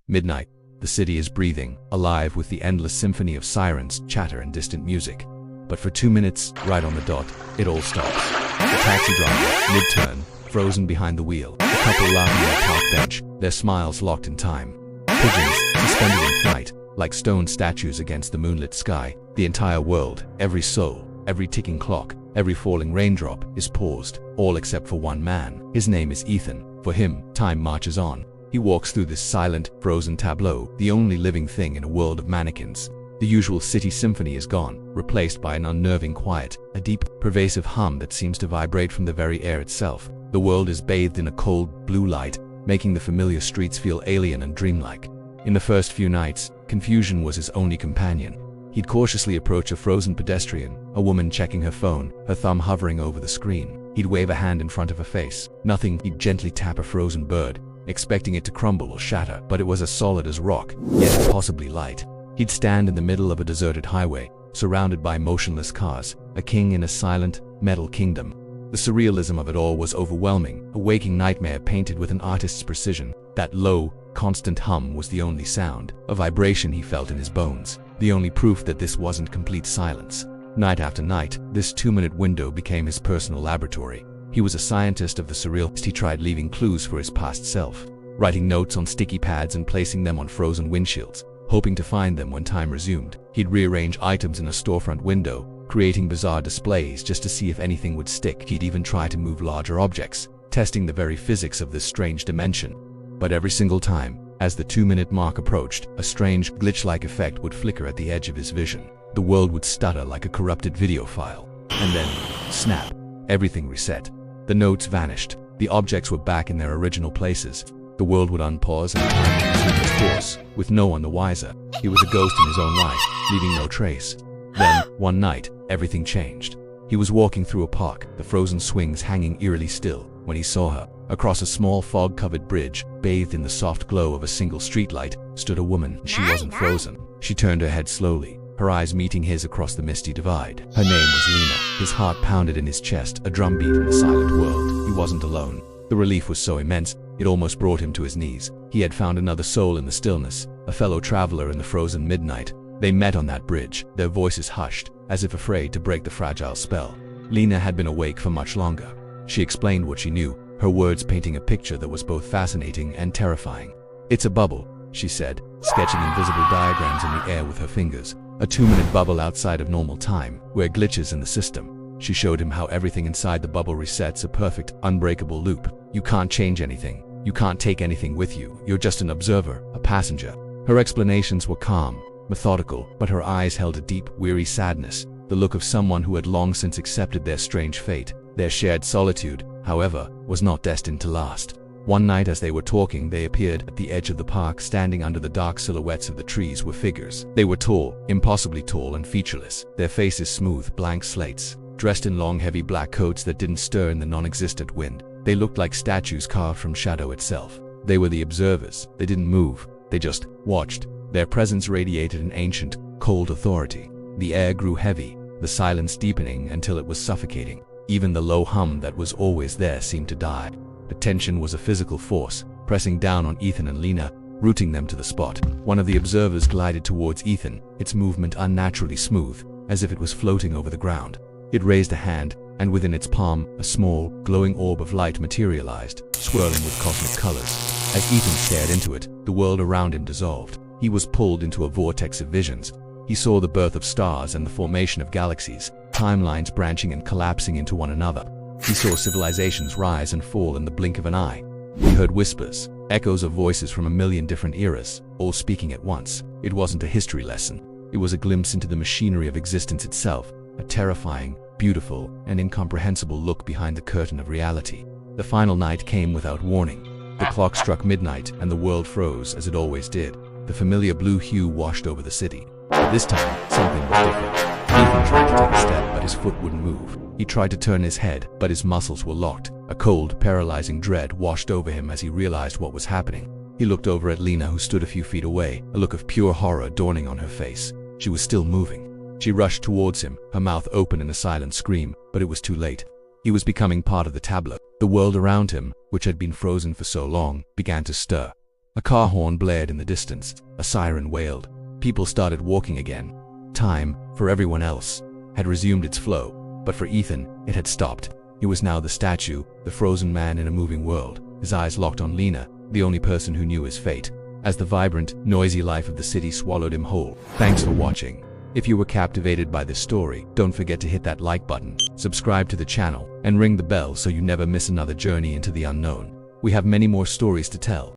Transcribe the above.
Midnight. The city is breathing, alive with the endless symphony of sirens, chatter, and distant music. But for 2 minutes, right on the dot, it all stops. The taxi driver, mid-turn, frozen behind the wheel. A couple laughing on a park bench, their smiles locked in time. Pigeons, suspended in flight, like stone statues against the moonlit sky. The entire world, every soul, every ticking clock, every falling raindrop, is paused, all except for one man. His name is Ethan. For him, time marches on. He walks through this silent, frozen tableau, the only living thing in a world of mannequins. The usual city symphony is gone, replaced by an unnerving quiet, a deep, pervasive hum that seems to vibrate from the very air itself. The world is bathed in a cold, blue light, making the familiar streets feel alien and dreamlike. In the first few nights, confusion was his only companion. He'd cautiously approach a frozen pedestrian, a woman checking her phone, her thumb hovering over the screen. He'd wave a hand in front of her face. Nothing. He'd gently tap a frozen bird, expecting it to crumble or shatter, but it was as solid as rock, yet impossibly light. He'd stand in the middle of a deserted highway, surrounded by motionless cars, a king in a silent, metal kingdom. The surrealism of it all was overwhelming, a waking nightmare painted with an artist's precision. That low, constant hum was the only sound, a vibration he felt in his bones, the only proof that this wasn't complete silence. Night after night, this 2-minute window became his personal laboratory. He was a scientist of the surreal. He tried leaving clues for his past self, writing notes on sticky pads and placing them on frozen windshields, hoping to find them when time resumed. He'd rearrange items in a storefront window, creating bizarre displays just to see if anything would stick. He'd even try to move larger objects, testing the very physics of this strange dimension. But every single time, as the 2-minute mark approached, a strange, glitch-like effect would flicker at the edge of his vision. The world would stutter like a corrupted video file. And then, snap, everything reset. The notes vanished. The objects were back in their original places. The world would unpause and time would resume its course, with no one the wiser. He was a ghost in his own right, leaving no trace. Then, one night, everything changed. He was walking through a park, the frozen swings hanging eerily still, when he saw her. Across a small fog-covered bridge, bathed in the soft glow of a single streetlight, stood a woman. She wasn't frozen. She turned her head slowly, her eyes meeting his across the misty divide. Her name was Lena. His heart pounded in his chest, a drumbeat in a silent world. He wasn't alone. The relief was so immense, it almost brought him to his knees. He had found another soul in the stillness, a fellow traveler in the frozen midnight. They met on that bridge, their voices hushed, as if afraid to break the fragile spell. Lena had been awake for much longer. She explained what she knew, her words painting a picture that was both fascinating and terrifying. "It's a bubble," she said, sketching invisible diagrams in the air with her fingers. "A 2-minute bubble outside of normal time, where glitches in the system." She showed him how everything inside the bubble resets, a perfect, unbreakable loop. You can't change anything. You can't take anything with you. You're just an observer, a passenger. Her explanations were calm, methodical, but her eyes held a deep, weary sadness, the look of someone who had long since accepted their strange fate. Their shared solitude, however, was not destined to last. One night as they were talking, they appeared at the edge of the park. Standing under the dark silhouettes of the trees were figures. They were tall, impossibly tall and featureless, their faces smooth, blank slates, dressed in long, heavy black coats that didn't stir in the non-existent wind. They looked like statues carved from shadow itself. They were the observers. They didn't move. They just watched. Their presence radiated an ancient, cold authority. The air grew heavy, the silence deepening until it was suffocating. Even the low hum that was always there seemed to die. The tension was a physical force, pressing down on Ethan and Lena, rooting them to the spot. One of the observers glided towards Ethan, its movement unnaturally smooth, as if it was floating over the ground. It raised a hand, and within its palm, a small, glowing orb of light materialized, swirling with cosmic colors. As Ethan stared into it, the world around him dissolved. He was pulled into a vortex of visions. He saw the birth of stars and the formation of galaxies, timelines branching and collapsing into one another. He saw civilizations rise and fall in the blink of an eye. He heard whispers, echoes of voices from a million different eras, all speaking at once. It wasn't a history lesson. It was a glimpse into the machinery of existence itself, a terrifying, beautiful, and incomprehensible look behind the curtain of reality. The final night came without warning. The clock struck midnight and the world froze as it always did. The familiar blue hue washed over the city. But this time, something was different. Ethan tried to take a step, but his foot wouldn't move. He tried to turn his head, but his muscles were locked. A cold, paralyzing dread washed over him as he realized what was happening. He looked over at Lena, who stood a few feet away, a look of pure horror dawning on her face. She was still moving. She rushed towards him, her mouth open in a silent scream, but it was too late. He was becoming part of the tableau. The world around him, which had been frozen for so long, began to stir. A car horn blared in the distance. A siren wailed. People started walking again. Time, for everyone else, had resumed its flow, but for Ethan, it had stopped. He was now the statue, the frozen man in a moving world, his eyes locked on Lena, the only person who knew his fate, as the vibrant, noisy life of the city swallowed him whole. Thanks for watching. If you were captivated by this story, don't forget to hit that like button, subscribe to the channel, and ring the bell so you never miss another journey into the unknown. We have many more stories to tell.